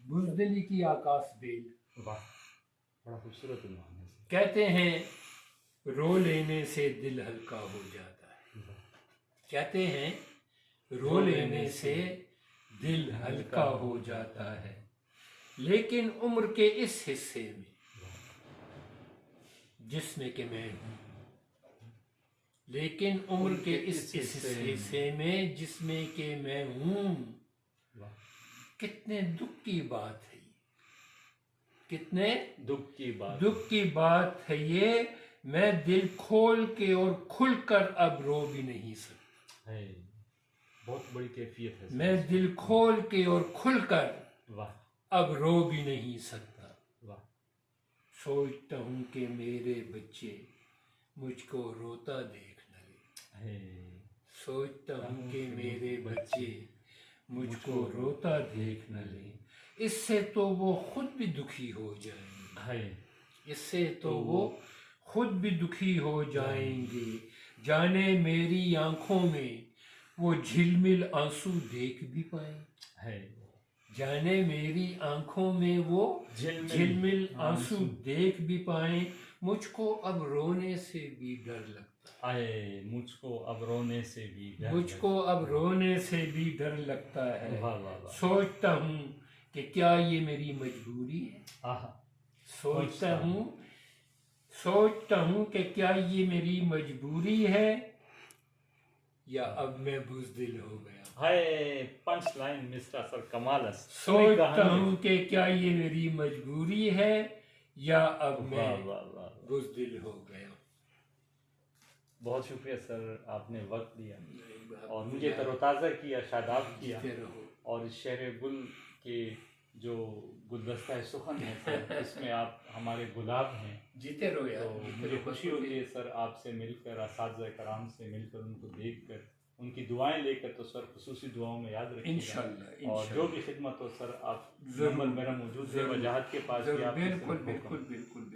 بزدلی کی آکاش بیل. واہ بڑا خوبصورت عنوان ہے. کہتے ہیں رو لینے سے دل ہلکا ہو جاتا ہے. کہتے ہیں رو لینے سے دل ہلکا ہو جاتا ہے، لیکن عمر کے اس حصے میں جس میں کہ میں ہوں، لیکن عمر کے اس حصے میں جس میں کہ میں ہوں، کتنے دکھ کی بات ہے یہ، کتنے دکھ کی بات ہے یہ. میں دل کھول کے اور کھل کر اب رو بھی نہیں سکتا. بہت بڑی کیفیت ہے. میں دل کھول کے اور کھل کر اب رو بھی نہیں سکتا. سوچتا ہوں کہ میرے بچے مجھ کو روتا دیکھ نہ لیں. سوچتا ہوں کہ میرے بچے مجھ کو روتا دیکھ نہ لیں. اس سے تو وہ خود بھی دکھی ہو جائیں گے. اس سے تو وہ خود بھی دکھی ہو جائیں گے. جانے میری آنکھوں میں وہ جھلمل آنسو دیکھ بھی پائیں. جانے میری آنکھوں میں وہ جھلمل آنسو دیکھ بھی پائیں. مجھ کو اب رونے سے بھی ڈر لگتا ہے. مجھ کو اب رونے سے بھی مجھ کو اب رونے سے بھی ڈر لگتا ہے. سوچتا ہوں کہ کیا یہ میری مجبوری ہے. سوچتا ہوں کہ کیا یہ میری مجبوری ہے یا اب میں بزدل ہو گیا. پنچ لائن مسٹر سر کمال ہے. سوچتا ہوں کہ کیا یہ میری مجبوری ہے یا اب میں بزدل ہو گیا. بہت شکریہ سر، آپ نے وقت دیا اور مجھے تر و تازہ کیا، شاداب کیا. اور اس شہر گل کے جو گلدستہ سخن ہے سر، اس میں آپ ہمارے گلاب ہیں. جیتے رہو یار. مجھے خوشی ہوتی ہے سر آپ سے مل کر، اساتذہ کرام سے مل کر، ان کو دیکھ کر، ان کی دعائیں لے کر. تو سر خصوصی دعاؤں میں یاد رکھیے انشاءاللہ. اور جو بھی خدمت ہو سر، آپ نمبر میرا موجود ہے وجاہت کے پاس بھی آپ. بالکل.